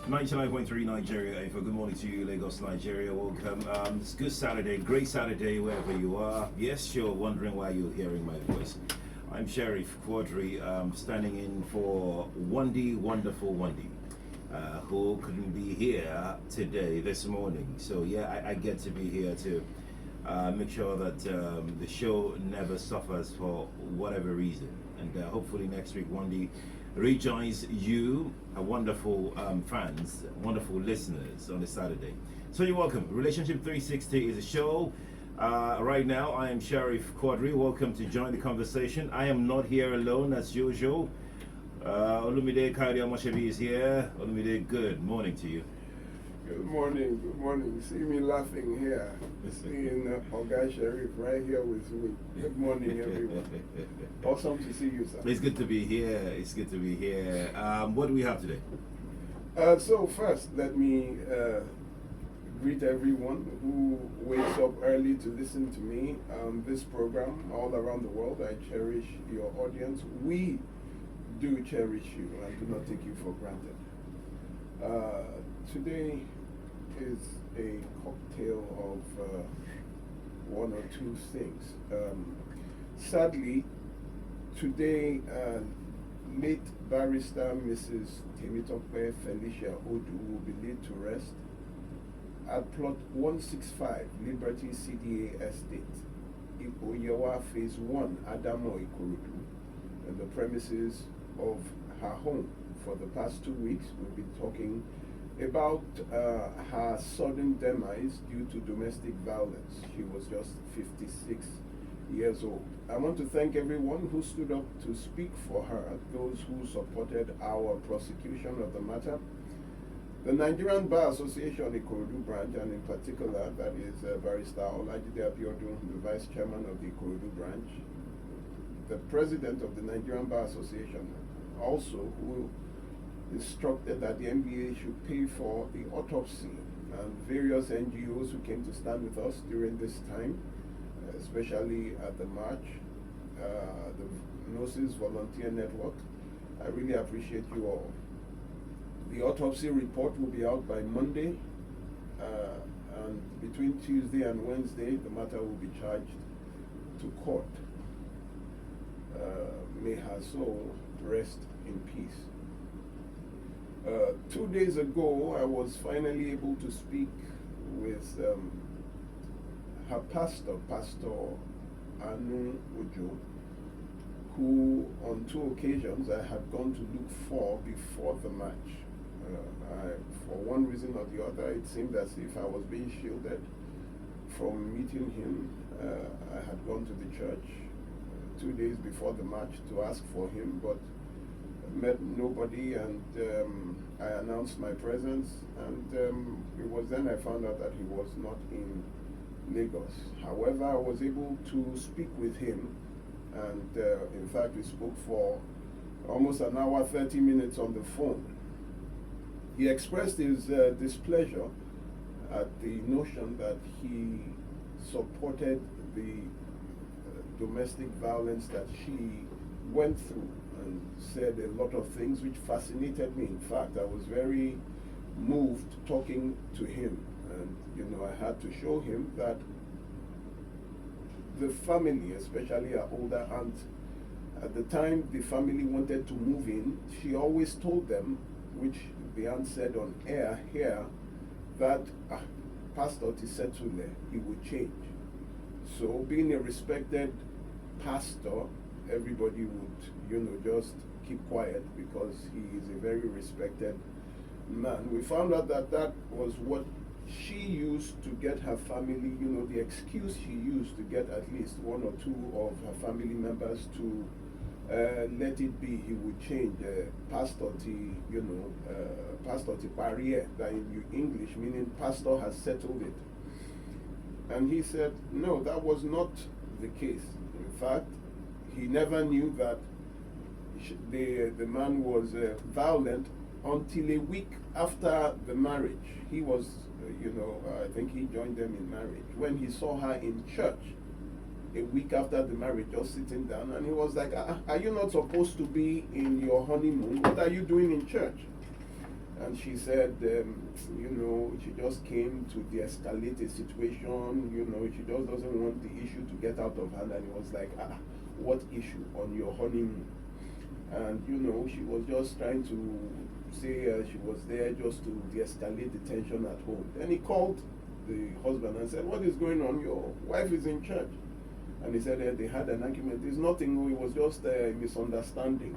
99.3 Nigeria. Good morning to you, Lagos, Nigeria. Welcome. It's a good Saturday, great Saturday, wherever you are. Yes, you're wondering why you're hearing my voice. I'm Sheriff Quadri, standing in for Wendy, wonderful Wendy, who couldn't be here today, this morning. So, yeah, I get to be here to make sure that the show never suffers for whatever reason. And hopefully next week, Wendy rejoins you, wonderful fans, wonderful listeners on a Saturday. So you're welcome. Relationship 360 is a show. Right now, I am Sheriff Quadri. Welcome to join the conversation. I am not here alone as usual. Olumide Kairi Amoshebi is here. Olumide, good morning to you. Good morning, good morning. See me laughing here, seeing Oga Sheriff right here with me. Good morning, everyone. Awesome to see you, sir. It's good to be here. It's good to be here. What do we have today? So first, let me greet everyone who wakes up early to listen to me on this program all around the world. I cherish your audience. We do cherish you and do not take you for granted. Today is a cocktail of one or two things. Sadly, today, late barrister Mrs. Temitope Felicia Odu will be laid to rest at plot 165 Liberty CDA Estate, Ikoyewa Phase 1, Adamo Ikorodu, and the premises of her home. For the past 2 weeks, we've been talking about her sudden demise due to domestic violence. She was just 56 years old. I want to thank everyone who stood up to speak for her, those who supported our prosecution of the matter. The Nigerian Bar Association Ikorodu branch, and in particular, that is Barrister Olajide Abiodun, the vice chairman of the Ikorodu branch, the president of the Nigerian Bar Association, also who instructed that the NBA should pay for the autopsy, and various NGOs who came to stand with us during this time, especially at the march, the Nurses Volunteer Network. I really appreciate you all. The autopsy report will be out by Monday, and between Tuesday and Wednesday, the matter will be charged to court. May her soul rest in peace. 2 days ago, I was finally able to speak with her pastor, Pastor Anu Ojo, who on 2 occasions I had gone to look for before the match. For one reason or the other, it seemed as if I was being shielded from meeting him. I had gone to the church 2 days before the match to ask for him, but met nobody, and I announced my presence, and it was then I found out that he was not in Lagos. However, I was able to speak with him, and in fact we spoke for almost an hour, 30 minutes on the phone. He expressed his displeasure at the notion that he supported the domestic violence that she went through, and said a lot of things which fascinated me. In fact, I was very moved talking to him, and I had to show him that the family, especially her older aunt, at the time the family wanted to move in, she always told them, which the aunt said on air here, that Pastor Tisetule, he would change. So being a respected pastor, everybody would, just keep quiet because he is a very respected man. We found out that that was what she used to get her family, the excuse she used to get at least 1 or 2 of her family members to let it be. He would change pastor to, pastor to barrier, that in English, meaning pastor has settled it. And he said, no, that was not the case. In fact, he never knew that the man was violent until a week after the marriage. He was, I think he joined them in marriage. When he saw her in church, a week after the marriage, just sitting down, and he was like, are you not supposed to be in your honeymoon? What are you doing in church? And she said, she just came to de-escalate a situation. She just doesn't want the issue to get out of hand. And it was like, what issue on your honeymoon? And she was just trying to say she was there just to de-escalate the tension at home. Then he called the husband and said, what is going on? Your wife is in church. And he said they had an argument. It's nothing, it was just a misunderstanding.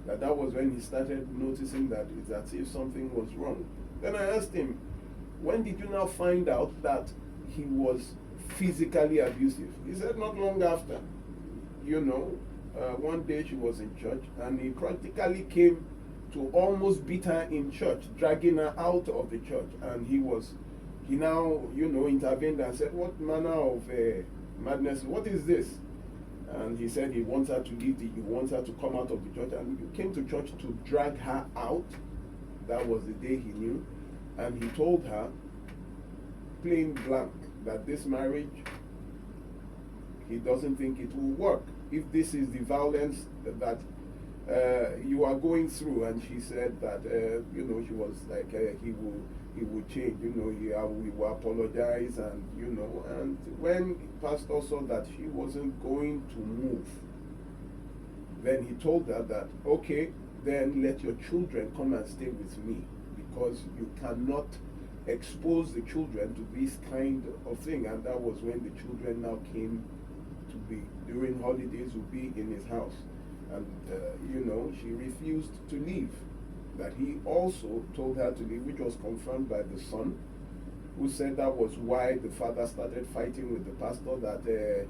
That was when he started noticing that it's as if something was wrong. Then I asked him, when did you now find out that he was physically abusive? He said, not long after. One day she was in church and he practically came to almost beat her in church, dragging her out of the church. And he now, intervened and said, what manner of madness, what is this? And he said he wants her to leave, he wants her to come out of the church. And he came to church to drag her out. That was the day he knew. And he told her, plain blank, that this marriage, he doesn't think it will work. If this is the violence that you are going through. And she said that, she was like, he would change, he will apologize, and and when pastor saw that she wasn't going to move, then he told her that, okay, then let your children come and stay with me, because you cannot expose the children to this kind of thing. And that was when the children now came to be, during holidays, would be in his house. And she refused to leave. That he also told her to leave, which was confirmed by the son, who said that was why the father started fighting with the pastor, that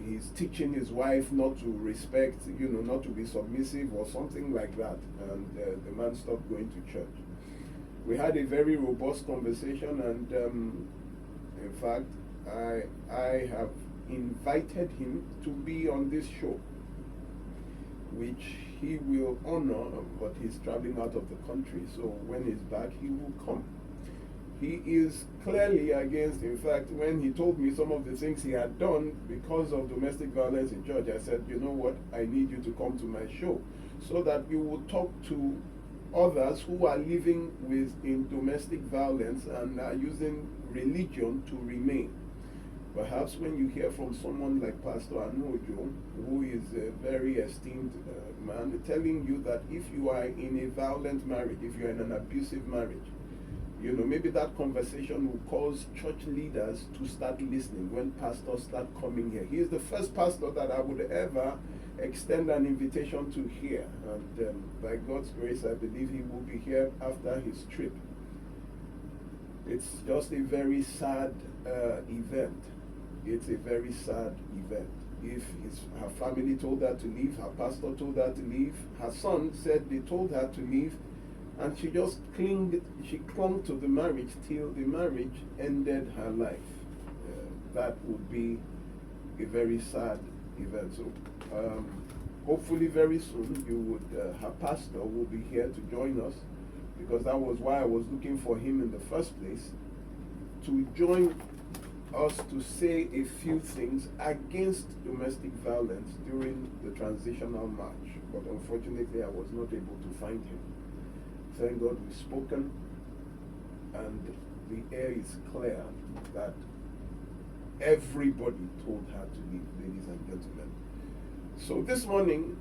he's teaching his wife not to respect, not to be submissive or something like that. And the man stopped going to church. We had a very robust conversation, and in fact, I have invited him to be on this show, which he will honor, but he's traveling out of the country, so when he's back, he will come. He is clearly against, in fact, when he told me some of the things he had done because of domestic violence in church, I said, you know what, I need you to come to my show, so that you will talk to others who are living in domestic violence and are using religion to remain. Perhaps when you hear from someone like Pastor Anojo, who is a very esteemed man, telling you that if you are in a violent marriage, if you are in an abusive marriage, maybe that conversation will cause church leaders to start listening when pastors start coming here. He is the first pastor that I would ever extend an invitation to here. And by God's grace, I believe he will be here after his trip. It's just a very sad event. It's a very sad event. If her family told her to leave, her pastor told her to leave, her son said they told her to leave, and she just clung to the marriage till the marriage ended her life. That would be a very sad event. So hopefully very soon her pastor will be here to join us, because that was why I was looking for him in the first place, to join us to say a few things against domestic violence during the transitional march. But unfortunately, I was not able to find him. Thank God we've spoken, and the air is clear that everybody told her to leave, ladies and gentlemen. So this morning,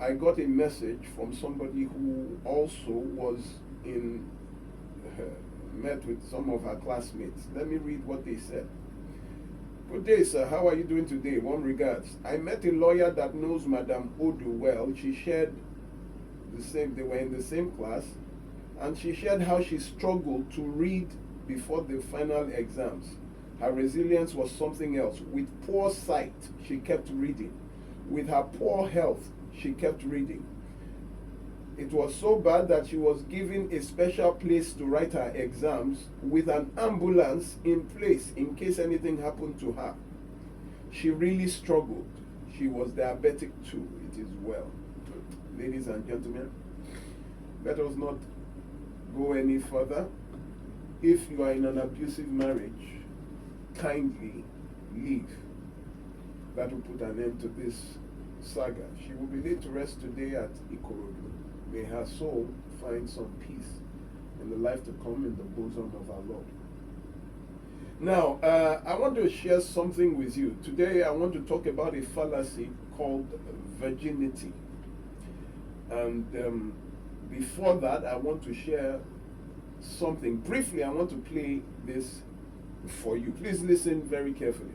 I got a message from somebody who also was met with some of her classmates. Let me read what they said. Good day, sir. How are you doing today? Warm regards. I met a lawyer that knows Madam Odu well. She shared they were in the same class, and she shared how she struggled to read before the final exams. Her resilience was something else. With poor sight, she kept reading. With her poor health, she kept reading. It was so bad that she was given a special place to write her exams with an ambulance in place in case anything happened to her. She really struggled. She was diabetic too. It is well. Ladies and gentlemen, let us not go any further. If you are in an abusive marriage, kindly leave. That will put an end to this saga. She will be laid to rest today at Ikorodu. May her soul find some peace in the life to come in the bosom of our Lord. Now, I want to share something with you. Today, I want to talk about a fallacy called virginity. And before that, I want to share something. Briefly, I want to play this for you. Please listen very carefully.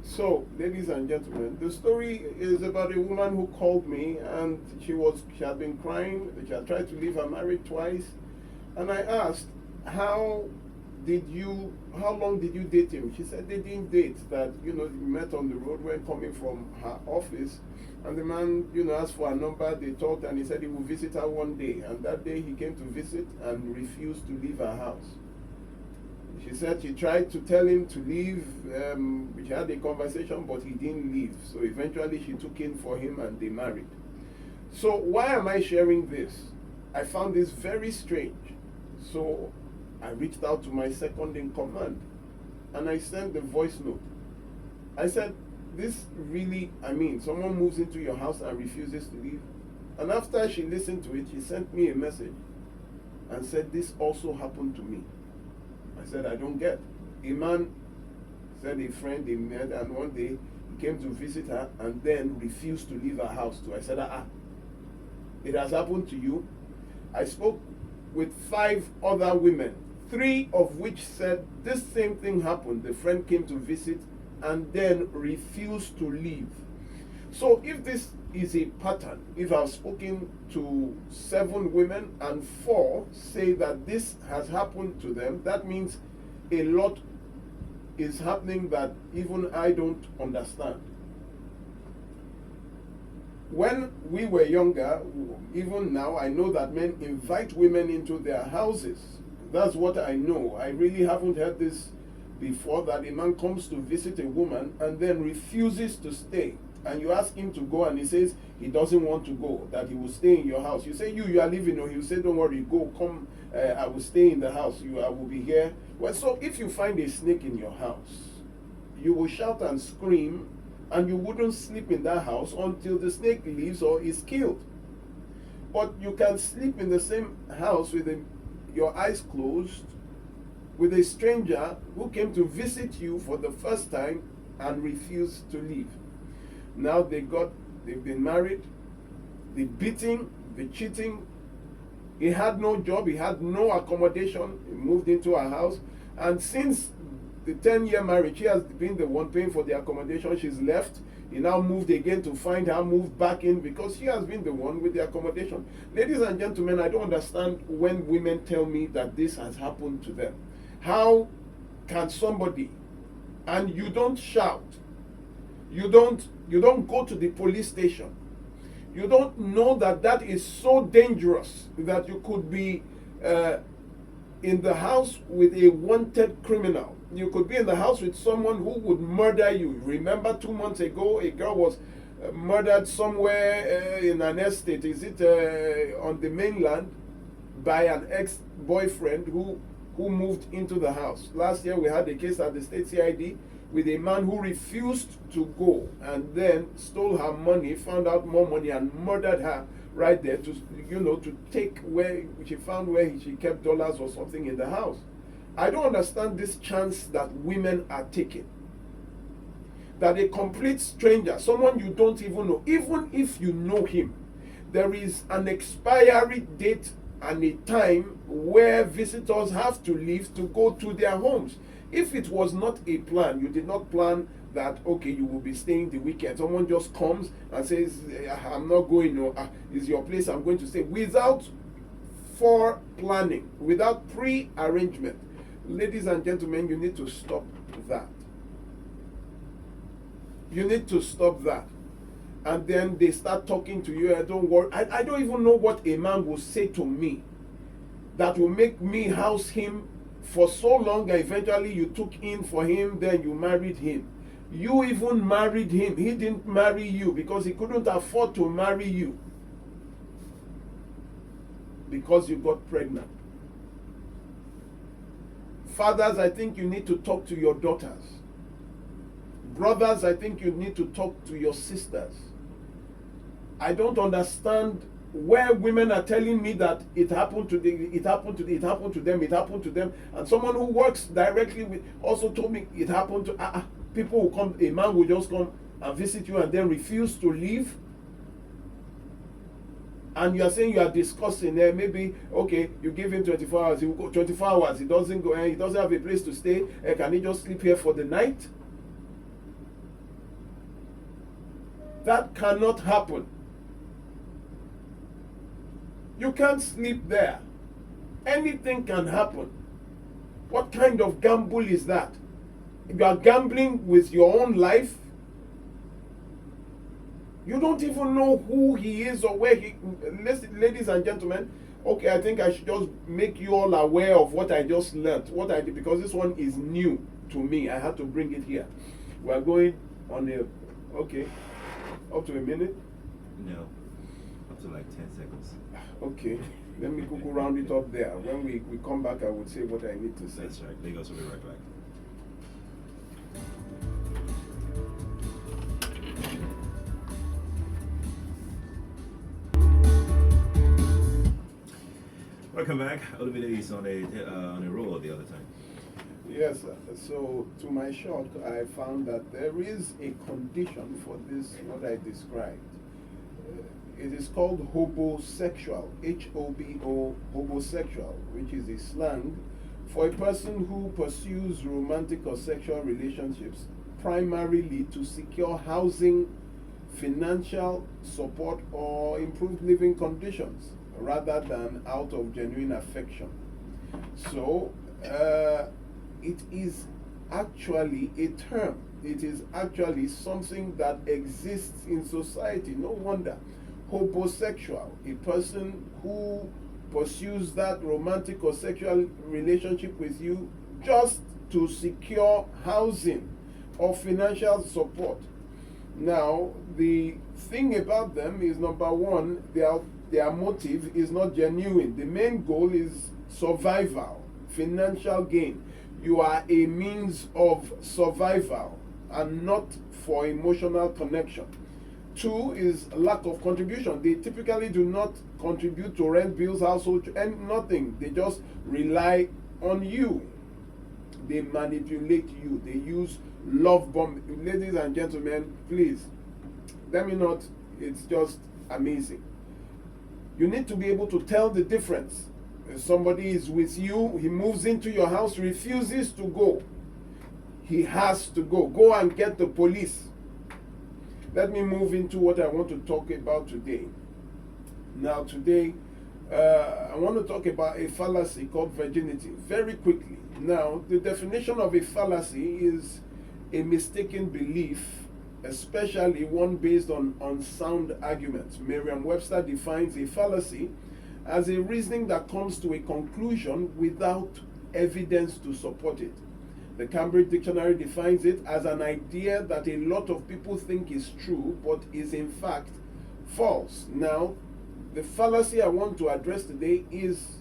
So, ladies and gentlemen, the story is about a woman who called me, and she had been crying. She had tried to leave her marriage twice, and I asked, how long did you date him? She said they didn't date, that we met on the road when coming from her office, and the man asked for her number. They talked, and he said he would visit her one day, and that day he came to visit and refused to leave her house. She said she tried to tell him to leave. She had a conversation, but he didn't leave. So eventually she took in for him and they married. So why am I sharing this? I found this very strange. So I reached out to my second in command and I sent the voice note. I said, this really, someone moves into your house and refuses to leave. And after she listened to it, she sent me a message and said, this also happened to me. I said, I don't get. A man said a friend they met, and one day he came to visit her and then refused to leave her house too. I said, it has happened to you. I spoke with 5 other women, 3 of which said this same thing happened. The friend came to visit and then refused to leave. So if this is a pattern, if I've spoken to 7 women and 4 say that this has happened to them, that means a lot is happening that even I don't understand. when we were younger, even now, I know that men invite women into their houses. That's what I know. I really haven't heard this before, that a man comes to visit a woman and then refuses to stay. And you ask him to go and he says he doesn't want to go, that he will stay in your house. You say, you are leaving, or he'll say, don't worry, go, come, I will stay in the house, I will be here. Well, so if you find a snake in your house, you will shout and scream, and you wouldn't sleep in that house until the snake leaves or is killed. But you can sleep in the same house with your eyes closed with a stranger who came to visit you for the first time and refused to leave. Now they've been married, the beating, the cheating. He had no job, he had no accommodation, he moved into a house, and since the 10-year marriage, he has been the one paying for the accommodation. She's left. He now moved again to find her, moved back in because she has been the one with the accommodation. Ladies and gentlemen, I don't understand when women tell me that this has happened to them. How can somebody, and you don't shout, you don't go to the police station, you don't know that that is so dangerous that you could be in the house with a wanted criminal. You could be in the house with someone who would murder you. Remember 2 months ago, a girl was murdered somewhere in an estate. Is it on the mainland by an ex-boyfriend who moved into the house. Last year we had a case at the state CID with a man who refused to go and then stole her money, found out more money, and murdered her right there to take where she found where she kept dollars or something in the house. I don't understand this chance that women are taking. That a complete stranger, someone you don't even know, even if you know him, there is an expiry date and a time where visitors have to leave to go to their homes. If it was not a plan, you did not plan that, okay, you will be staying the weekend. Someone just comes and says, I'm not going, no, it's your place, I'm going to stay, without planning, without pre-arrangement. Ladies and gentlemen, you need to stop that. You need to stop that. And then they start talking to you, don't worry. I don't even know what a man will say to me that will make me house him for so long, and eventually you took in for him, then you married him. You even married him. He didn't marry you because he couldn't afford to marry you because you got pregnant. Fathers, I think you need to talk to your daughters. Brothers, I think you need to talk to your sisters. I don't understand where women are telling me that it happened to them, and someone who works directly with also told me it happened to people who come. A man will just come and visit you and then refuse to leave. And you are saying you are discussing maybe, okay, you give him 24 hours, he will go 24 hours, he doesn't go, he doesn't have a place to stay, can he just sleep here for the night? That cannot happen. You can't sleep there. Anything can happen. What kind of gamble is that? You are gambling with your own life. You don't even know who he is or where he... Ladies and gentlemen, okay, I think I should just make you all aware of what I just learned. What I did, because this one is new to me. I had to bring it here. We're going on a... Okay. Up to a minute? No. Up to like 10 seconds. Okay. Let me go round it up there. When we come back, I will say what I need to say. That's right. Lagos will be right back. Welcome back. Olumide is on a roll the other time. Yes, so to my shock, I found that there is a condition for this, what I described. It is called hobosexual, H-O-B-O, hobosexual, which is a slang for a person who pursues romantic or sexual relationships primarily to secure housing, financial support, or improved living conditions, rather than out of genuine affection. So, it is actually a term It is actually something that exists in society. No wonder. Hobosexual, a person who pursues that romantic or sexual relationship with you just to secure housing or financial support. Now, the thing about them is, number one, their motive is not genuine. The main goal is survival, financial gain. You are a means of survival and not for emotional connection. Two is lack of contribution. They typically do not contribute to rent, bills, household, and nothing. They just rely on you. They manipulate you. They use love bomb. Ladies and gentlemen, please, let me not, it's just amazing. You need to be able to tell the difference. If somebody is with you, he moves into your house, refuses to go. He has to go. Go and get the police. Let me move into what I want to talk about today. Now, today, I want to talk about a fallacy called virginity very quickly. Now, the definition of a fallacy is a mistaken belief, especially one based on unsound arguments. Merriam-Webster defines a fallacy as a reasoning that comes to a conclusion without evidence to support it. The Cambridge Dictionary defines it as an idea that a lot of people think is true, but is in fact false. Now, the fallacy I want to address today is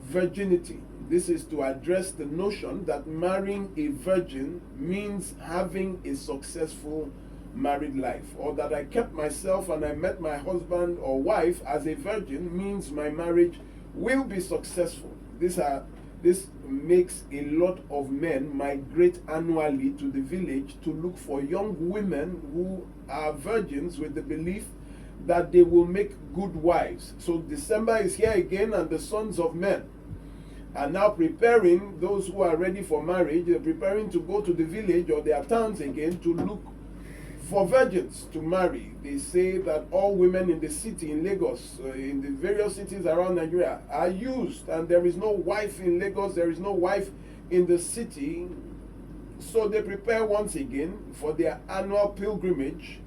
virginity. This is to address the notion that marrying a virgin means having a successful married life, or that I kept myself and I met my husband or wife as a virgin means my marriage will be successful. This makes a lot of men migrate annually to the village to look for young women who are virgins with the belief that they will make good wives. So December is here again, and the sons of men are now preparing, those who are ready for marriage, they're preparing to go to the village or their towns again to look for virgins to marry. They say that all women in the city, in Lagos, in the various cities around Nigeria, are used, and there is no wife in Lagos, there is no wife in the city. So they prepare once again for their annual pilgrimage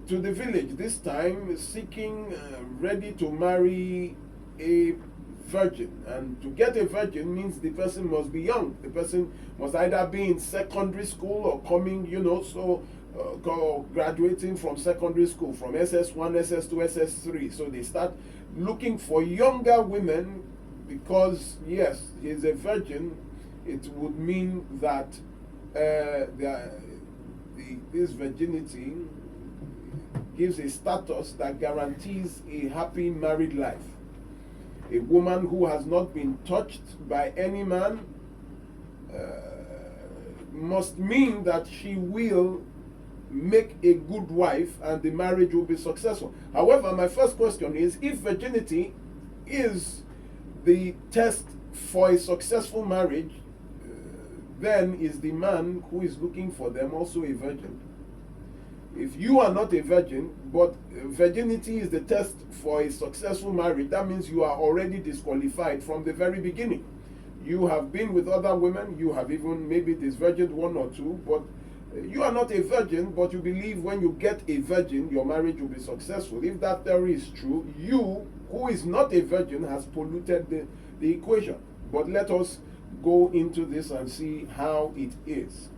to the village, this time seeking, ready to marry a virgin. And to get a virgin means the person must be young. The person must either be in secondary school or coming, graduating from secondary school, from SS1, SS2, SS3. So they start looking for younger women because, yes, he's a virgin. It would mean that this virginity gives a status that guarantees a happy married life. A woman who has not been touched by any man must mean that she will make a good wife and the marriage will be successful. However, my first question is, if virginity is the test for a successful marriage, then is the man who is looking for them also a virgin? If you are not a virgin, but virginity is the test for a successful marriage, that means you are already disqualified from the very beginning. You have been with other women, you have even maybe disvirgined one or two, but you are not a virgin, but you believe when you get a virgin, your marriage will be successful. If that theory is true, you, who is not a virgin, has polluted the equation. But let us go into this and see how it is.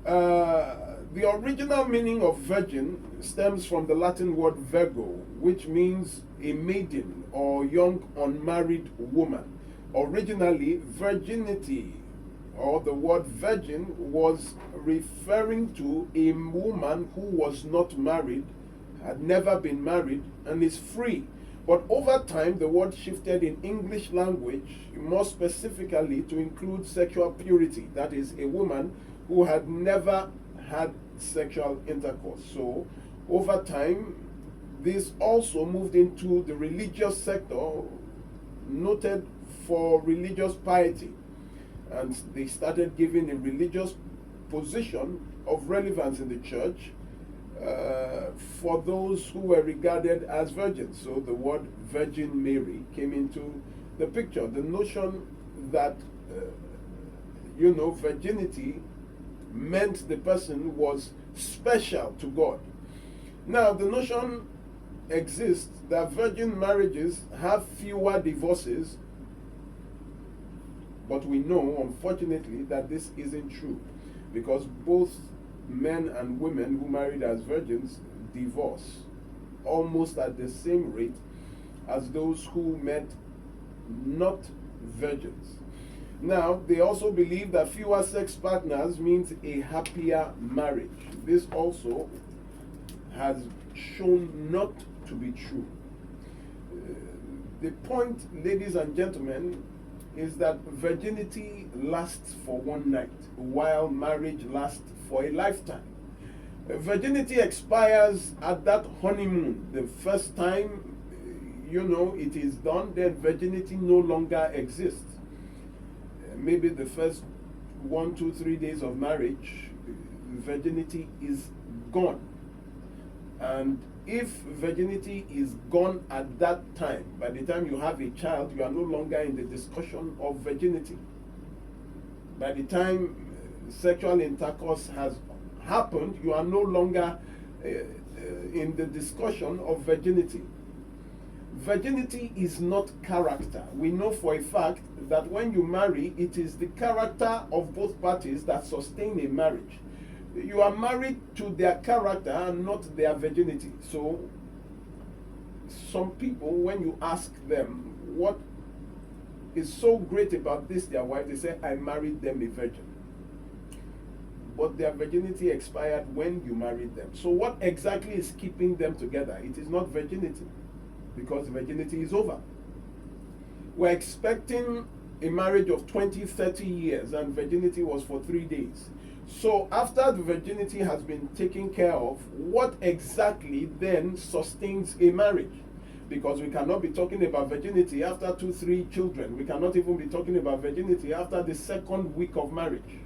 The original meaning of virgin stems from the Latin word virgo, which means a maiden or young unmarried woman. Originally, virginity, or the word virgin, was referring to a woman who was not married, had never been married, and is free. But over time, the word shifted in English language, more specifically to include sexual purity, that is, a woman who had never had sexual intercourse. So, over time, this also moved into the religious sector, noted for religious piety. And they started giving a religious position of relevance in the church for those who were regarded as virgins. So the word Virgin Mary came into the picture. The notion that virginity meant the person was special to God. Now, the notion exists that virgin marriages have fewer divorces, but we know, unfortunately, that this isn't true, because both men and women who married as virgins divorce almost at the same rate as those who met not virgins. Now, they also believe that fewer sex partners means a happier marriage. This also has shown not to be true. The point, ladies and gentlemen, is that virginity lasts for one night, while marriage lasts for a lifetime. Virginity expires at that honeymoon. The first time, it is done, then virginity no longer exists. Maybe the first 1, 2, 3 days of marriage, virginity is gone. And if virginity is gone at that time, by the time you have a child, you are no longer in the discussion of virginity. By the time sexual intercourse has happened, you are no longer in the discussion of virginity. Virginity is not character. We know for a fact that when you marry, it is the character of both parties that sustain a marriage. You are married to their character and not their virginity. So, some people, when you ask them what is so great about this, their wife, they say, I married them a virgin. But their virginity expired when you married them. So, what exactly is keeping them together? It is not virginity, because virginity is over. We're expecting a marriage of 20, 30 years, and virginity was for 3 days. So after the virginity has been taken care of, what exactly then sustains a marriage? Because we cannot be talking about virginity after 2, 3 children. We cannot even be talking about virginity after the second week of marriage.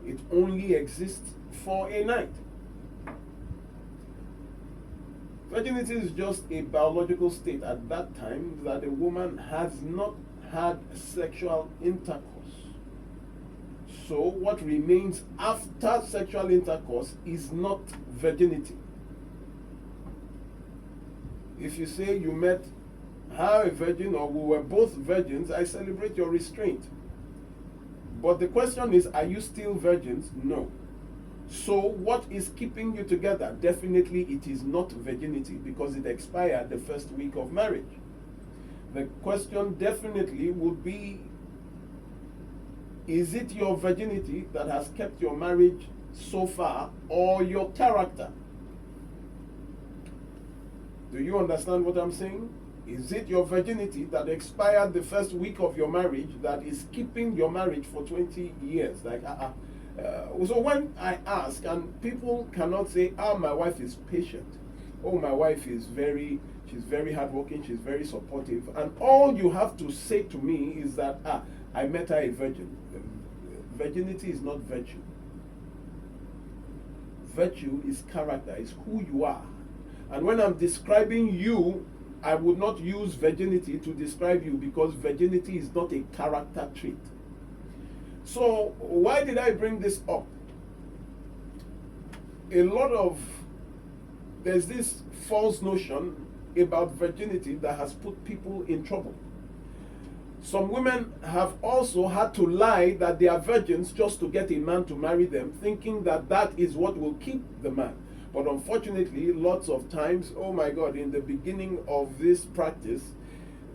It only exists for a night. Virginity is just a biological state at that time that a woman has not had sexual intercourse. So what remains after sexual intercourse is not virginity. If you say you met her a virgin or we were both virgins, I celebrate your restraint. But the question is, are you still virgins? No. So what is keeping you together? Definitely it is not virginity, because it expired the first week of marriage. The question definitely would be, is it your virginity that has kept your marriage so far, or your character? Do you understand what I'm saying? Is it your virginity that expired the first week of your marriage that is keeping your marriage for 20 years? So when I ask, and people cannot say, my wife is patient. Oh, my wife is she's very hardworking, she's very supportive. And all you have to say to me is that, I met her a virgin. Virginity is not virtue. Virtue is character, is who you are. And when I'm describing you, I would not use virginity to describe you, because virginity is not a character trait. So why did I bring this up? There's this false notion about virginity that has put people in trouble. Some women have also had to lie that they are virgins just to get a man to marry them, thinking that that is what will keep the man. But unfortunately, lots of times, oh my God, in the beginning of this practice,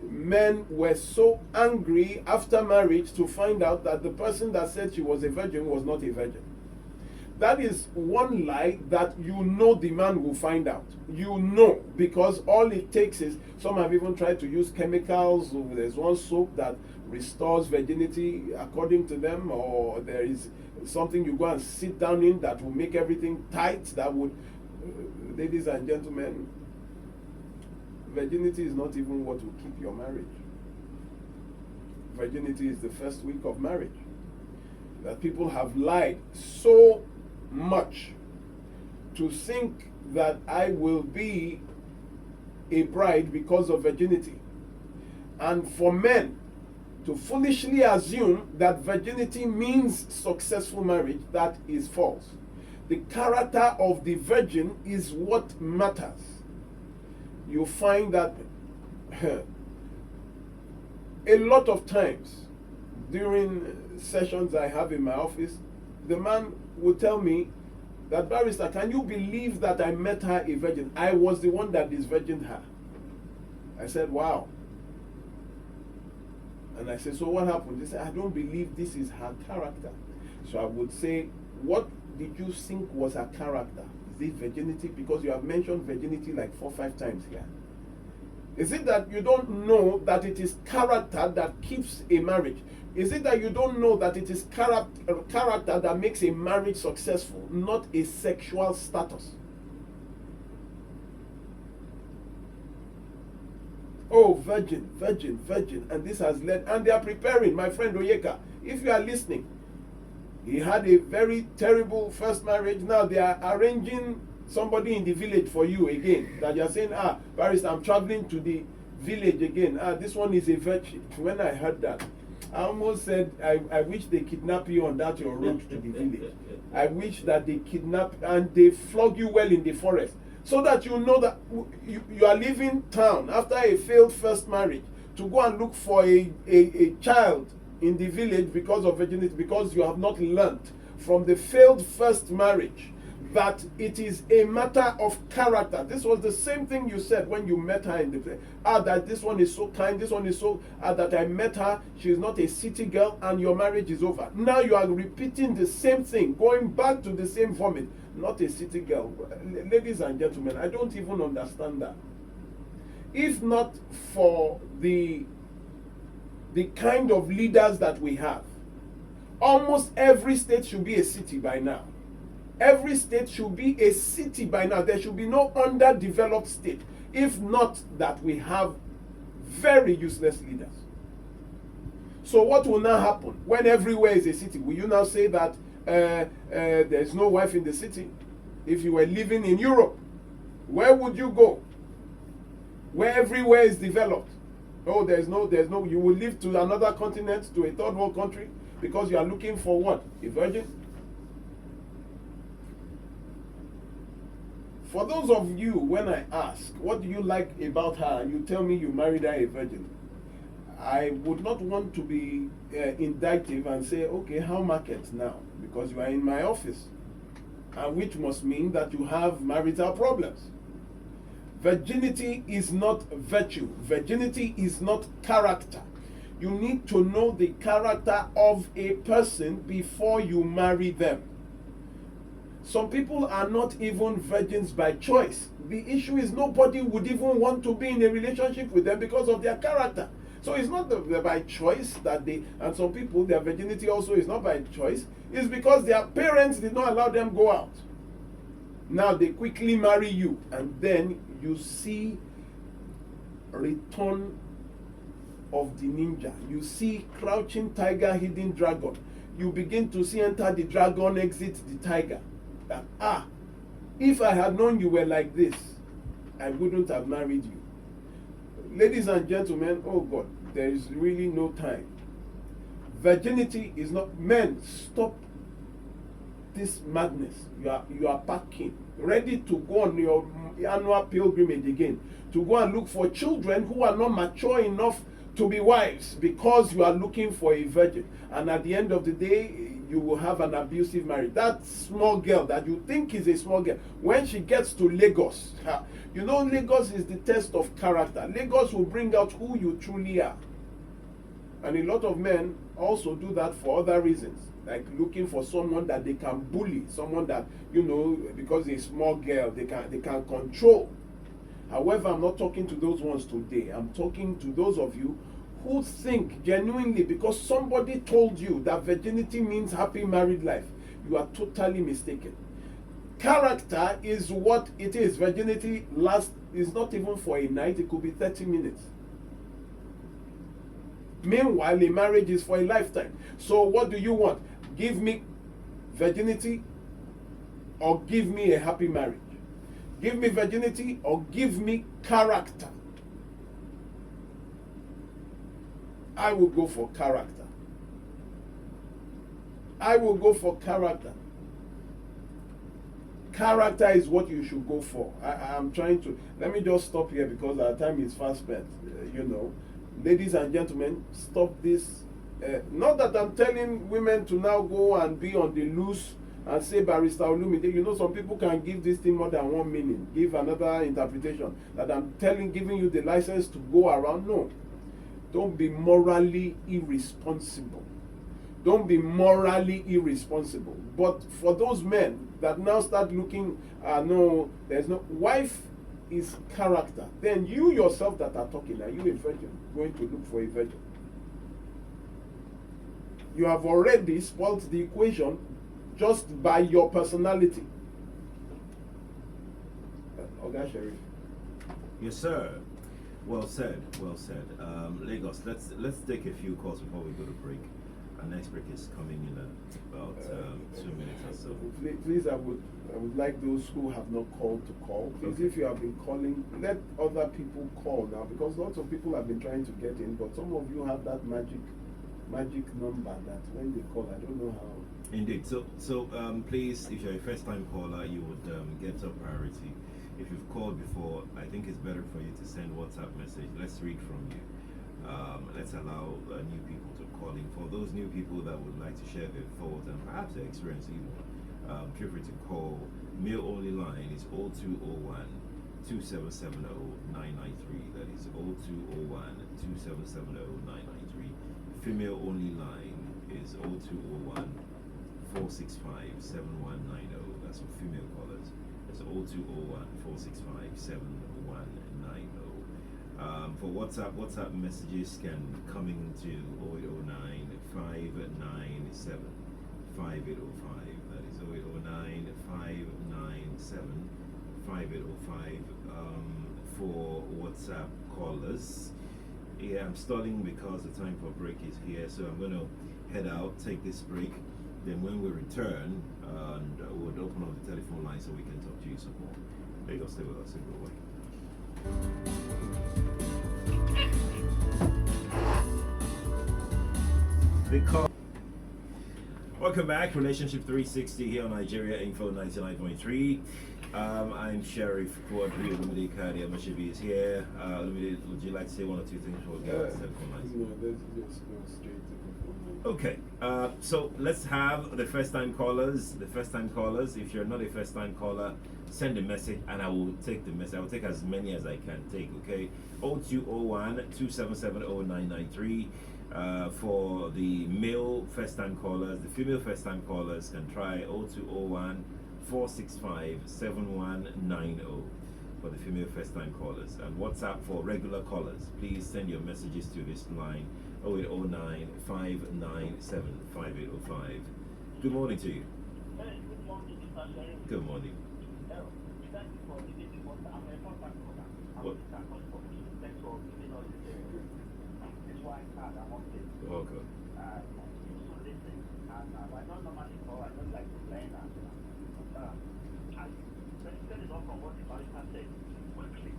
men were so angry after marriage to find out that the person that said she was a virgin was not a virgin. That is one lie that the man will find out. Because all it takes is, some have even tried to use chemicals. There's one soap that restores virginity according to them, or there is something you go and sit down in that will make everything tight, that would, ladies and gentlemen, virginity is not even what will keep your marriage. Virginity is the first week of marriage. That people have lied so much to think that I will be a bride because of virginity. And for men, to foolishly assume that virginity means successful marriage, that is false. The character of the virgin is what matters. You find that a lot of times during sessions I have in my office, the man will tell me that, barrister, can you believe that I met her a virgin? I was the one that disvirgined her. I said, wow. And I said, so what happened? They said, I don't believe this is her character. So I would say, what did you think was her character? Is it virginity? Because you have mentioned virginity like 4 or 5 times here. Is it that you don't know that it is character that keeps a marriage? Is it that you don't know that it is character that makes a marriage successful, not a sexual status? Oh, virgin, virgin, virgin. And this has led, and they are preparing, my friend Oyeka, if you are listening, he had a very terrible first marriage. Now they are arranging somebody in the village for you again. That you are saying, barrister, I'm traveling to the village again. This one is a virgin. When I heard that, I almost said, I wish they kidnap you on that your road to the village. I wish that they kidnap and they flog you well in the forest, so that you know that you are leaving town after a failed first marriage to go and look for a child in the village because of virginity, because you have not learnt from the failed first marriage that it is a matter of character. This was the same thing you said when you met her in the place. That this one is so kind, this one is so, that I met her, she is not a city girl, and your marriage is over. Now you are repeating the same thing, going back to the same vomit. Not a city girl. Ladies and gentlemen, I don't even understand that. If not for the kind of leaders that we have, almost every state should be a city by now. Every state should be a city by now. There should be no underdeveloped state. If not that we have very useless leaders. So what will now happen when everywhere is a city? Will you now say that there's no wife in the city? If you were living in Europe, where would you go? Where everywhere is developed. Oh, there's no, you will live to another continent, to a third world country, because you are looking for what? A virgin? For those of you, when I ask, what do you like about her, and you tell me you married her a virgin, I would not want to be indictive and say, okay, how market now? Because you are in my office, and which must mean that you have marital problems. Virginity is not virtue. Virginity is not character. You need to know the character of a person before you marry them. Some people are not even virgins by choice. The issue is nobody would even want to be in a relationship with them because of their character. So it's not by choice that they, and some people, their virginity also is not by choice. It's because their parents did not allow them go out. Now they quickly marry you, and then you see Return of the Ninja. You see Crouching Tiger, Hidden Dragon. You begin to see Enter the Dragon, Exit the Tiger. That, if I had known you were like this, I wouldn't have married you. Ladies and gentlemen, oh God, there is really no time. Virginity is not, men, stop this madness. You are packing, ready to go on your annual pilgrimage again, to go and look for children who are not mature enough to be wives, because you are looking for a virgin. And at the end of the day, you will have an abusive marriage. That small girl that you think is a small girl, when she gets to Lagos, you know, Lagos is the test of character. Lagos will bring out who you truly are. And a lot of men also do that for other reasons, like looking for someone that they can bully, someone that, you know, because they're a small girl, they can control. However, I'm not talking to those ones today. I'm talking to those of you who think genuinely, because somebody told you that virginity means happy married life. You are totally mistaken. Character is what it is. Virginity is not even for a night, it could be 30 minutes. Meanwhile, a marriage is for a lifetime. So what do you want? Give me virginity or give me a happy marriage? Give me virginity or give me character? I will go for character. I will go for character. Character is what you should go for. I'm trying to, let me just stop here because our time is fast spent. Ladies and gentlemen, stop this. Not that I'm telling women to now go and be on the loose and say Barrister Olumide. Some people can give this thing more than one meaning, give another interpretation. That I'm giving you the license to go around. No. Don't be morally irresponsible. Don't be morally irresponsible. But for those men that now start looking, no, there's no, wife is character. Then you yourself that are talking, are you a virgin? Going to look for a virgin? You have already spoiled the equation just by your personality. Oga Sheriff. Yes, sir. Well said. Well said. Lagos. Let's take a few calls before we go to break. Our next break is coming in about 2 minutes or so. Please, I would like those who have not called to call. Please, okay. If you have been calling, let other people call now, because lots of people have been trying to get in, but some of you have that magic number that when they call, I don't know how. Indeed. So please, if you're a first-time caller, you would get top priority. If you've called before, I think it's better for you to send WhatsApp message. Let's read from you. Let's allow new people to call in. For those new people that would like to share their thoughts and perhaps their experience even, feel free to call. Mail only line is 0201 2770 993. That is 0201 2770 993. Female only line is 0201 465 7190. That's for female callers. That's 0201 465 7190. For WhatsApp messages can come into 0809 597 5805. That is 0809 597 5805 for WhatsApp callers. Yeah, I'm stalling because the time for break is here, so I'm going to head out, take this break. Then when we return, and we'll open up the telephone line so we can talk to you some more. There you go, stay with us and go away. Welcome back, Relationship 360 here on Nigeria Info 99.3. I'm Sheriff Quadri. Olumide Kadi Amashibi is here. Olumide, would you like to say one or two things before we get on the telephone lines? No, let's just go straight to the phone. Okay, so let's have the first time callers. If you're not a first time caller, send a message and I will take the message. I will take as many as I can take, okay? 0201 277 0993. For the male first time callers, the female first time callers can try 0201 465 7190 for the female first time callers. And WhatsApp for regular callers, please send your messages to this line 0809 597 5805. Good morning to you. Good morning, Mr. Sheriff. Good morning. Thank you for giving me more time. I'm a contact caller. What? Thanks for giving us this wine card. I'm on it. Okay. So listen, and I don't normally call. I don't like to play that. I basically not from what the barrister said quickly.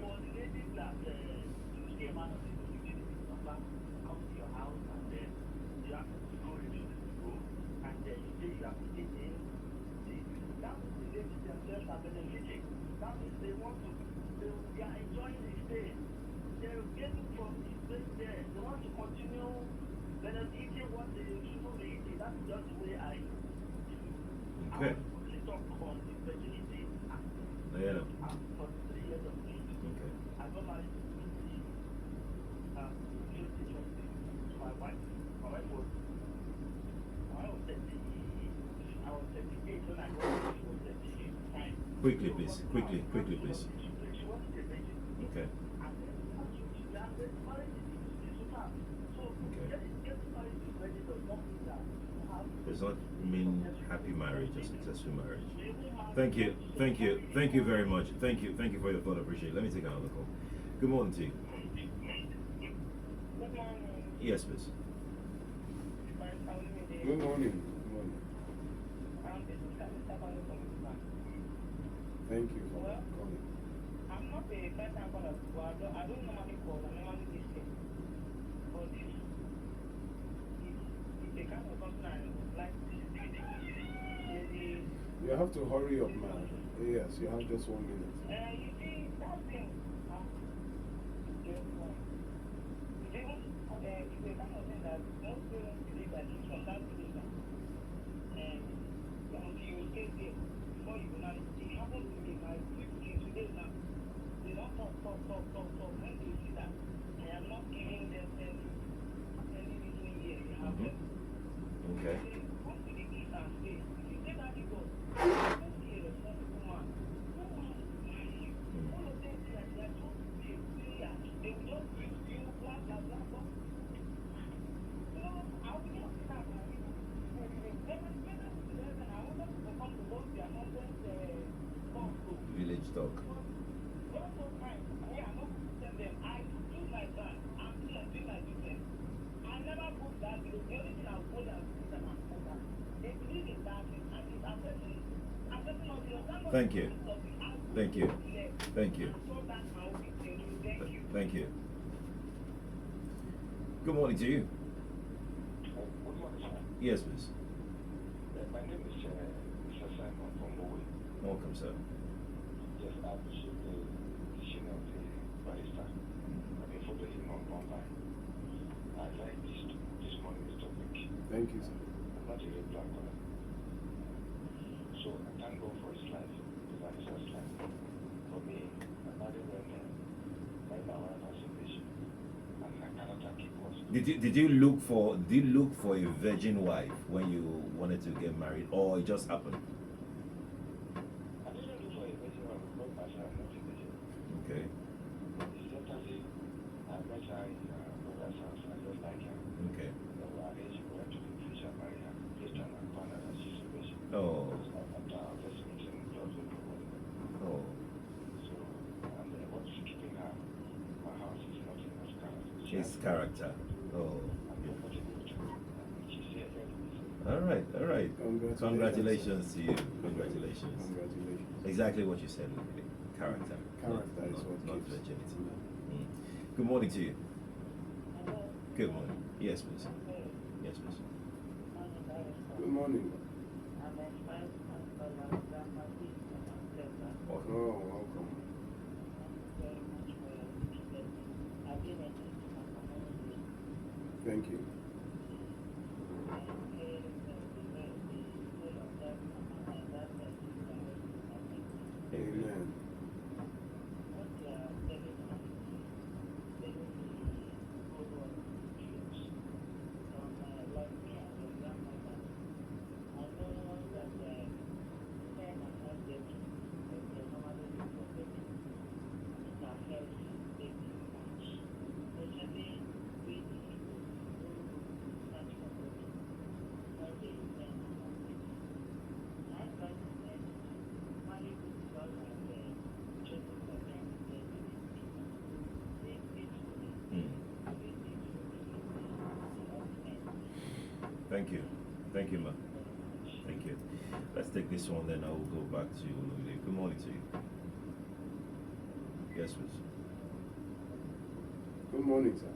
For the lady that you see a man of the number comes to your house and then you have to go review the room and then you say you have to take in. That means the lady themselves are benefiting. That means they are enjoying the stay. They're getting from the place there. They want to continue benefiting what they should be eating. That's just the way I Okay. quickly talk on the Virginity Act. Yeah. For 3 years of age. Okay. I got married in 2020 to my wife. My wife was 30. I was 38 when I got married. She was 35. Quickly, please. Quickly, please. She wasn't a virgin. Okay. And then she married is super. So getting married to a virgin does not mean that you have. Does not mean happy marriage or successful marriage. Thank you very much. Thank you for your thought. I appreciate it. Let me take another call. Good morning to you. Good morning. Yes, please. Good morning. Thank you for calling. I'm not a first time caller, but I don't normally call, I normally listen. because it's the kind of something I would like to do. You have to hurry up, man. Yes, you have just 1 minute. You see, that thing, it's the kind of thing that most parents believe that it's from that religion. And until you stay there, before you know it, it happens to me. My people today now, they don't talk. When they see that I am not giving them any reason here, you have them. Okay. Go to the east and stay. If you take that, you go. Don't be a responsible man. No one will marry you. All of them, they are just serious. They will just treat you, blah, blah, blah, blah. You know, I will just sit down and read. I want them to come to those their nonsense school. Village talk. Don't so kind. Me, I'm not send them. I do my best. I'm still doing my business. I never put that because the only thing I put that is that I'm put that. They believe in that and it's affecting us. Thank you. Thank you. Thank you. Thank you. Thank you. Good morning to you. Good morning, sir. Yes, please. My name is Mr. Simon from Bowie. Welcome, sir. Yes, I appreciate the decision of the barrister. I've been following him online. I like this morning's topic. Thank you, sir. I'm not a red black color. So I thank God for his life, the barrister's life. For me, I'm married when my wife has a vision, and I cannot keep us. Did you look for a virgin wife when you wanted to get married, or it just happened? I didn't look for a virgin wife because myself I'm not a virgin. Okay. It's totally, I met her in brother's house. I just like her. Okay. So I arranged for her to be free and marry her. Based on her partner that she's a virgin. Oh. After our first meeting, God will provide her. Oh. So, and what's keeping her? My house is not in her character. His character. Oh. I'm comfortable with her. She's here every day. All right. All right. Congratulations to you. Congratulations. Congratulations. Exactly what you said. Really. Character. Character is what not gives. virginity. Mm. Good morning to you. Good morning. Yes, please. Yes, please. Good morning. Welcome. Oh, welcome. Thank you. Amen. Thank you. Thank you, ma. Thank you. Let's take this one, then I will go back to you. Good morning to you. Yes, please. Good morning, sir.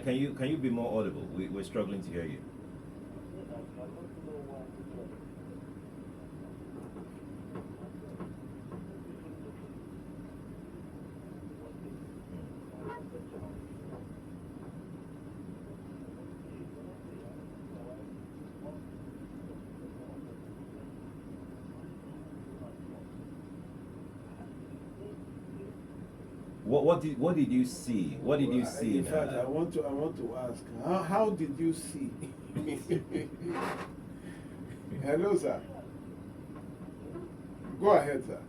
Can you be more audible? We're struggling to hear you. What did you see? What did you see? In fact, I want to ask, how did you see? Hello, sir. Go ahead, sir.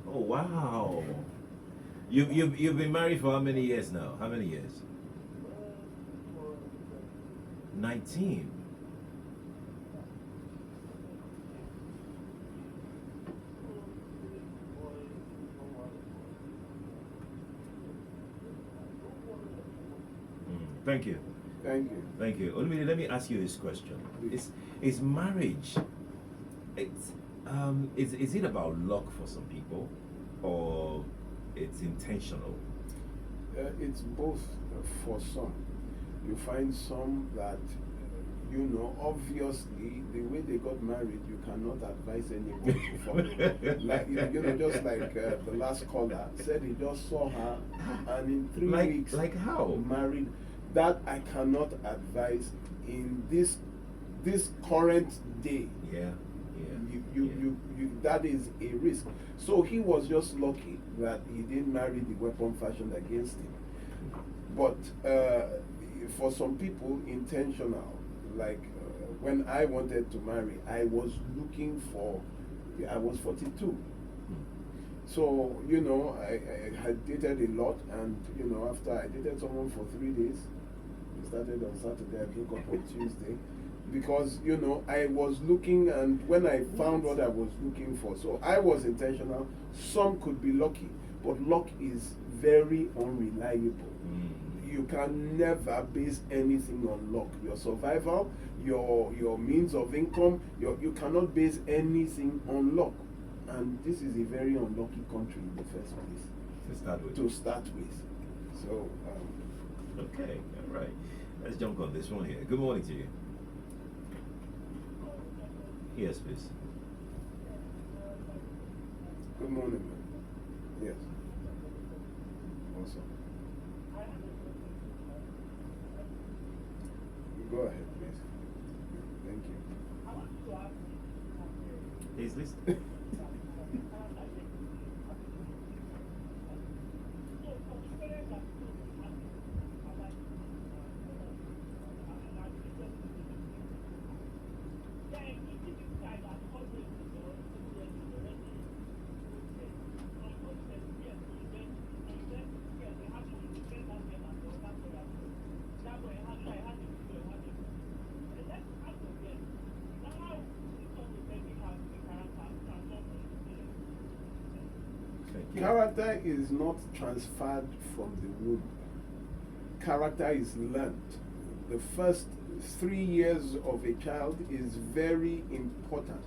Oh wow! You've been married for how many years now? How many years? 19. Thank you. Thank you. Thank you. Olumide, let me ask you this question. Is marriage, is it about luck for some people, or it's intentional? It's both for some. You find some that, obviously, the way they got married, you cannot advise anyone to follow. Like, just like the last caller said, he just saw her, and in 3 weeks, Like how? married. That I cannot advise in this current day. Yeah. That is a risk. So he was just lucky that he didn't marry the weapon fashioned against him. But for some people, intentional. Like when I wanted to marry, I was 42. So, I had dated a lot, and, after I dated someone for 3 days, we started on Saturday, I broke up on Tuesday, because, I was looking, and when I found what I was looking for, so I was intentional. Some could be lucky, but luck is very unreliable. You can never base anything on luck. Your survival, your means of income, you cannot base anything on luck. And this is a very unlucky country in the first place. To start with. So, okay, all right. Let's jump on this one here. Good morning to you. Yes, please. Good morning, man. Yes. Awesome. Go ahead, please. Thank you. Is this? Character is not transferred from the womb. Character is learned. The first 3 years of a child is very important.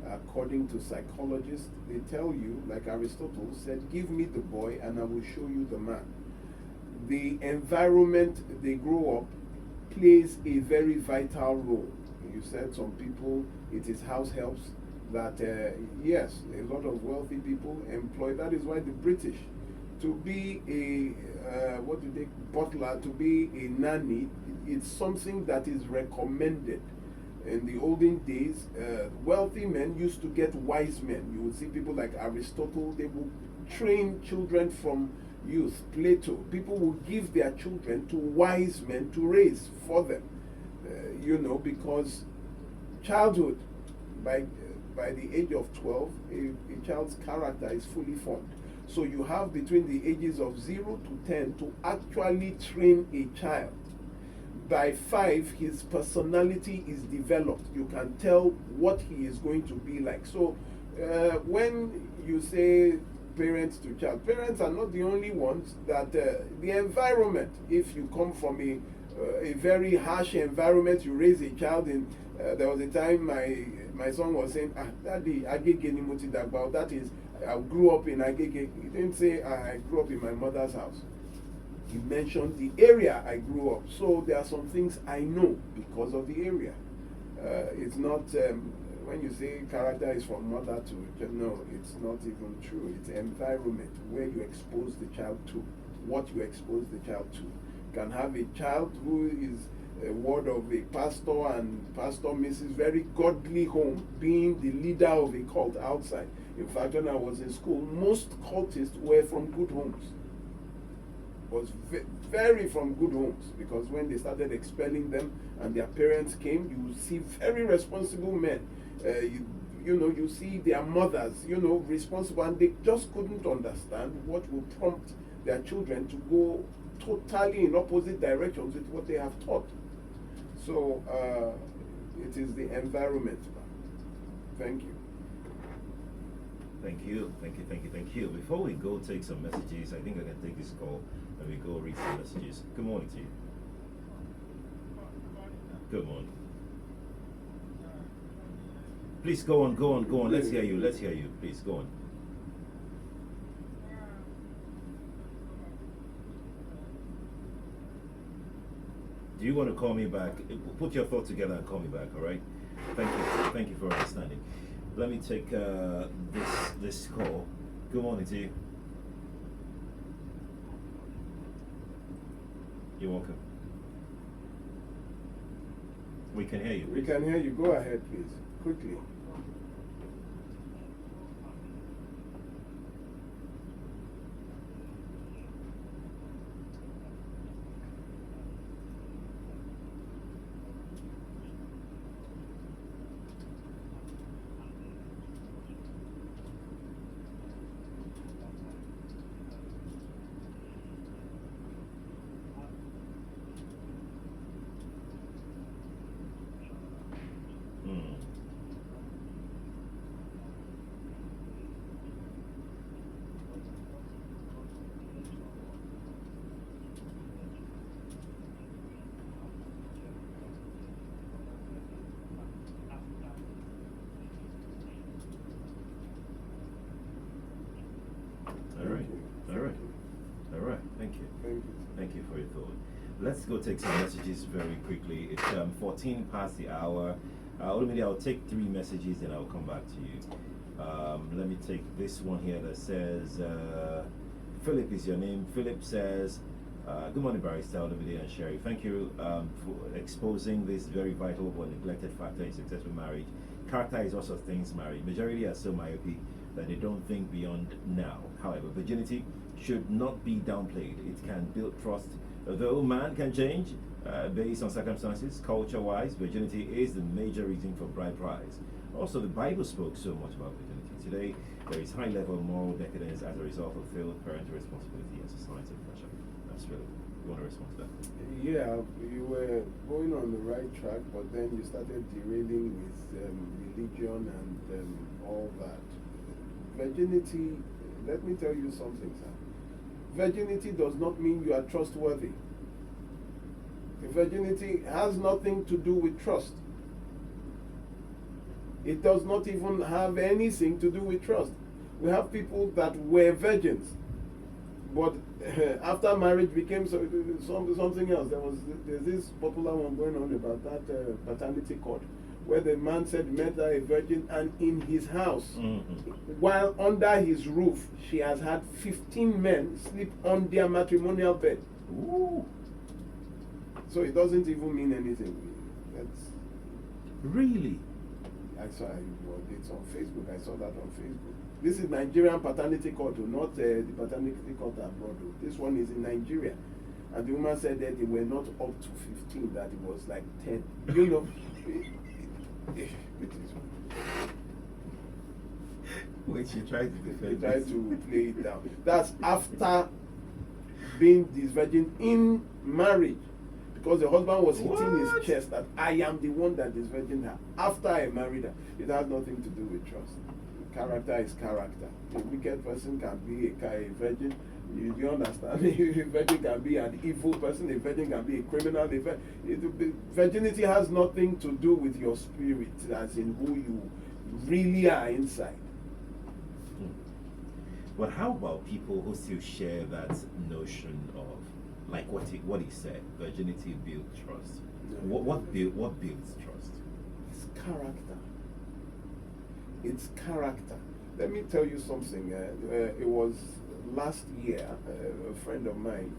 According to psychologists, they tell you, like Aristotle said, give me the boy and I will show you the man. The environment they grow up plays a very vital role. You said some people, it is house helps. That yes, a lot of wealthy people employ. That is why the British, to be a butler, to be a nanny, it's something that is recommended. In the olden days, wealthy men used to get wise men. You would see people like Aristotle. They would train children from youth. Plato. People would give their children to wise men to raise for them. Because childhood, by the age of 12, a child's character is fully formed. So you have between the ages of 0 to 10 to actually train a child. By 5, his personality is developed. You can tell what he is going to be like. So when you say parents to child, parents are not the only ones that the environment, if you come from a very harsh environment, you raise a child in. There was a time my son was saying, Daddy, Agege ni mo ti dagba. That is, I grew up in Agege. He didn't say I grew up in my mother's house. He mentioned the area I grew up. So there are some things I know because of the area. It's not, when you say character is from mother to, no, it's not even true. It's environment, where you expose the child to, what you expose the child to. You can have a child who is a word of a pastor and pastor Mrs. very godly home, being the leader of a cult outside. In fact, when I was in school, most cultists were from good homes. Was very from good homes, because when they started expelling them and their parents came, you see very responsible men. You see their mothers, responsible, and they just couldn't understand what would prompt their children to go totally in opposite directions with what they have taught. So it is the environment. Thank you. Thank you. Before we go take some messages, I think I can take this call and we go read some messages. Good morning to you. Good morning. Please go on. Let's hear you. Please go on. Do you want to call me back? Put your thoughts together and call me back, all right? Thank you for understanding. Let me take this call. Good morning to you. You're welcome. We can hear you. We can hear you. Go ahead, please. Quickly. All right. Thank you. Thank you for your thought. Let's go take some messages very quickly. It's 14 past the hour. Ultimately, I'll take 3 messages and I'll come back to you. Let me take this one here that says, Philip is your name. Philip says, good morning, Barrister Olumide and Sherry. Thank you for exposing this very vital but neglected factor in successful marriage. Character is also things married. Majority are so myopic that they don't think beyond now. However, virginity should not be downplayed. It can build trust. Though man can change based on circumstances, culture-wise, virginity is the major reason for bride price. Also, the Bible spoke so much about virginity. Today, there is high level of moral decadence as a result of failed parental responsibility and societal pressure. That's really. You want to respond to that? Yeah, you were going on the right track, but then you started derailing with religion and all that. Virginity, let me tell you something, sir. Virginity does not mean you are trustworthy. Virginity has nothing to do with trust. It does not even have anything to do with trust. We have people that were virgins, but after marriage became something else. There's this popular one going on about that paternity court, where the man said met her a virgin, and in his house, while under his roof, she has had 15 men sleep on their matrimonial bed. Ooh. So it doesn't even mean anything. That's really. I saw it's on Facebook. I saw that on Facebook. This is Nigerian paternity court, not the paternity court abroad. This one is in Nigeria, and the woman said that they were not up to 15; that it was like 10. You know. Wait, she tried to defend. She tried to play it down. That's after being this virgin in marriage, because the husband was hitting his chest that I am the one that is virgin her. After I married her, it has nothing to do with trust. Character is character. A wicked person can be a virgin. You understand? A virgin can be an evil person. A virgin can be a criminal. Virginity has nothing to do with your spirit, as in who you really are inside. But how about people who still share that notion of, like what he said, virginity builds trust? Yeah. What builds trust? It's character. It's character. Let me tell you something. It was last year, a friend of mine,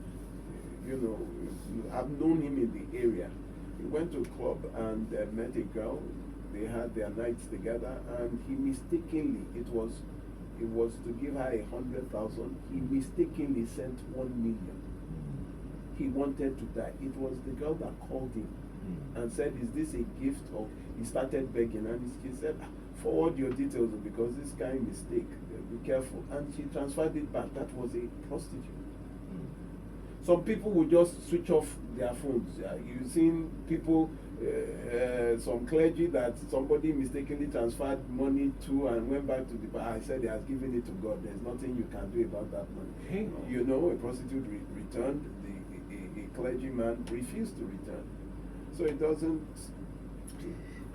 I've known him in the area. He went to a club and met a girl. They had their nights together, and he mistakenly, it was to give her 100,000. He mistakenly sent 1 million. He wanted to die. It was the girl that called him and said, "Is this a gift?" Or he started begging, and he said, "Forward your details because this kind of mistake. Be careful." And she transferred it back. That was a prostitute. Some people will just switch off their phones. You've seen people, some clergy that somebody mistakenly transferred money to and went back to the bar. I said he has given it to God. There's nothing you can do about that money. A prostitute returned. A clergyman refused to return. So it doesn't.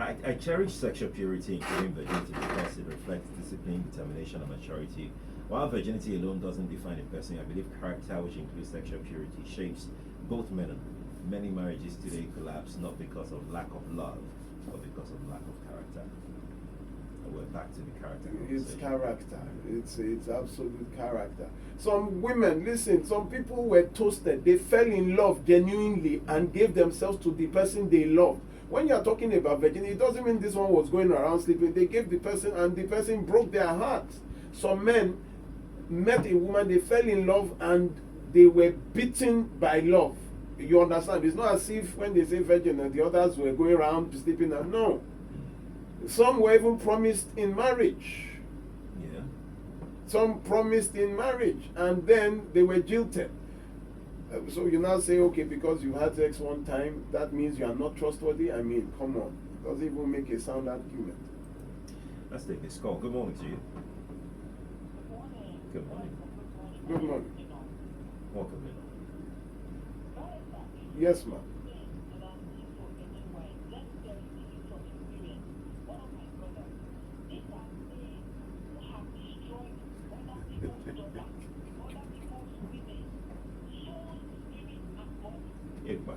I cherish sexual purity, including virginity, because it reflects discipline, determination, and maturity. While virginity alone doesn't define a person, I believe character, which includes sexual purity, shapes both men and women. Many marriages today collapse not because of lack of love, but because of lack of character. And we're back to the character. It's conversation. character. It's absolute character. Some women, listen, some people were toasted. They fell in love genuinely and gave themselves to the person they loved. When you are talking about virginity, it doesn't mean this one was going around sleeping. They gave the person and the person broke their hearts. Some men met a woman, they fell in love and they were beaten by love. You understand? It's not as if when they say virgin and the others were going around sleeping. And no. Some were even promised in marriage. Yeah. Some promised in marriage and then they were jilted. So you now say, okay, because you had sex one time, that means you are not trustworthy? I mean, come on. It doesn't even make a sound argument. Let's take this call. Good morning to you. Good morning. Good morning. Good morning. Welcome in. Yes, ma'am. Igba.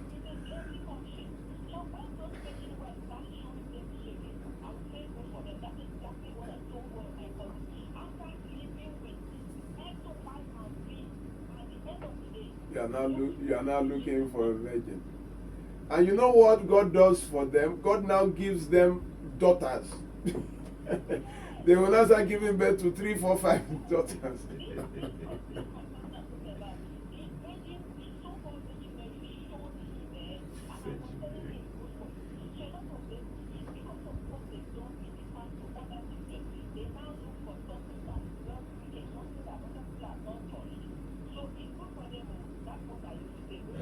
You are now looking for a virgin. And you know what God does for them? God now gives them daughters. They will now start giving birth to 3, 4, 5 daughters.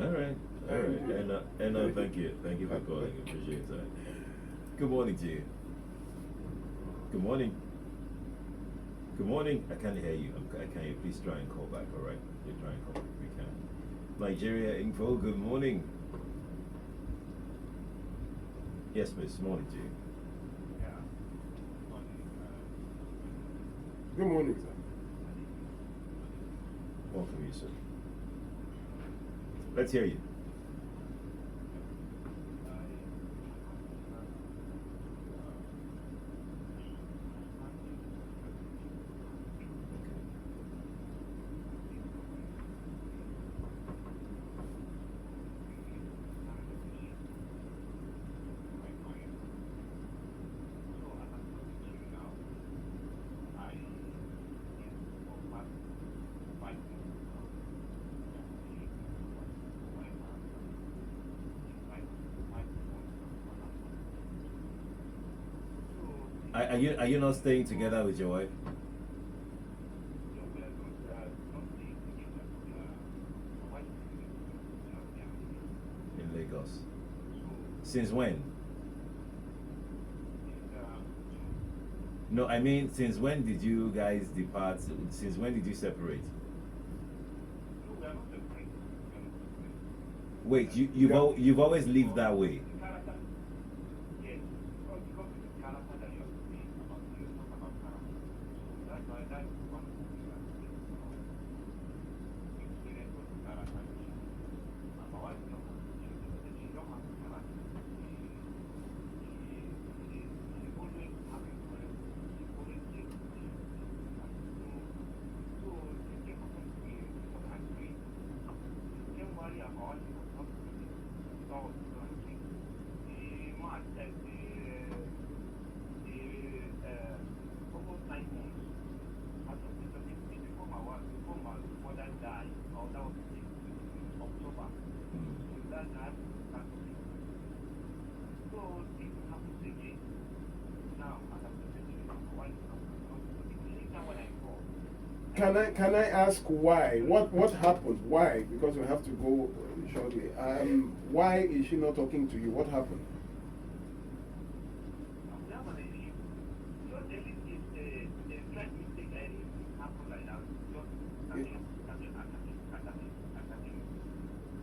All right. And thank you. Thank you for calling. Appreciate that. Good morning to you. Good morning. Good morning. I can't hear you. I can't hear you. Please try and call back, all right? You try and call back if you can. Nigeria Info, good morning. Yes, miss. Morning to you. Good morning, sir. Welcome you, sir. Let's hear you. Are you not staying together with your wife? In Lagos. Since when? No, I mean, since when did you guys depart? Since when did you separate? Wait, you've always lived that way. Can I ask why? What happened? Why? Because we have to go shortly. Why is she not talking to you? What happened?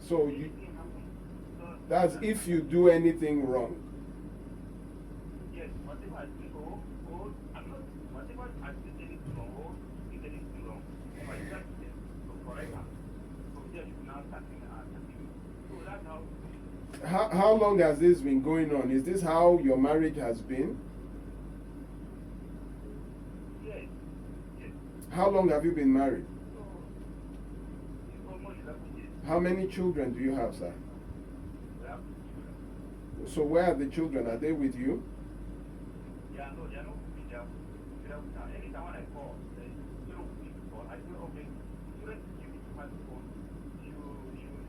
So you That's if you do anything wrong. Yes, whatever I do, I'm not, whatever I do anything wrong, if anything wrong, if I just to correct her, from there you now starting attacking. So that's How long has this been going on? Is this how your marriage has been? yes, yes. How long have you been married? So it's almost 11 years. How many children do you have, sir? We have children. So where are the children? Are they with you? Yeah, no, they are not with me. They are with her. Anytime when I call, they don't with me. But I say, okay, children give me my phone. She will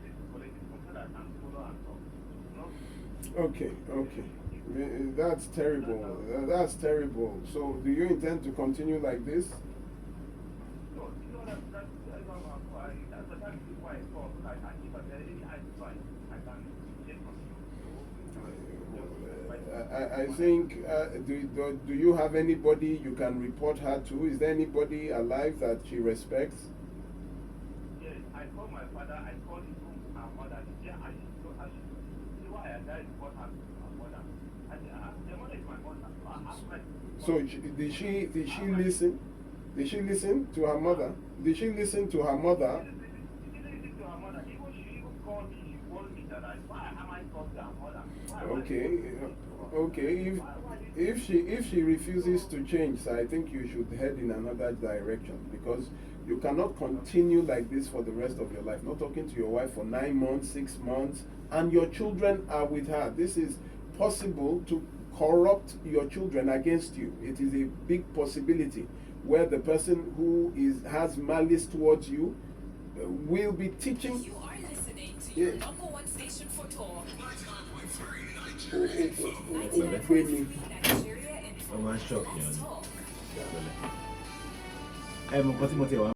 sit to collect it from so that I can follow and talk. No? Okay, okay. That's terrible. That's terrible. So do you intend to continue like this? No, you know that's the time before I call, so that I can keep a very identified. I can take from you. I think, do you have anybody you can report her to? Is there anybody alive that she respects? Yes, I called my father, I called her mother. Yeah, I see why I died report her to her mother. I said, the mother is my mother. So I asked my So did she listen? Did she listen to her mother? Did she listen to her mother? She didn't listen to her mother. She even called me, she warned me that why am I called her mother? Okay. If she refuses to change, I think you should head in another direction, because you cannot continue like this for the rest of your life. Not talking to your wife for 9 months, 6 months, and your children are with her. This is possible to corrupt your children against you. It is a big possibility where the person who has malice towards you will be teaching. You are listening to your number one station for talk. 99.3 Nigeria and Oh, my shock, Let's yeah. talk. Mo kàn tí mo ti wà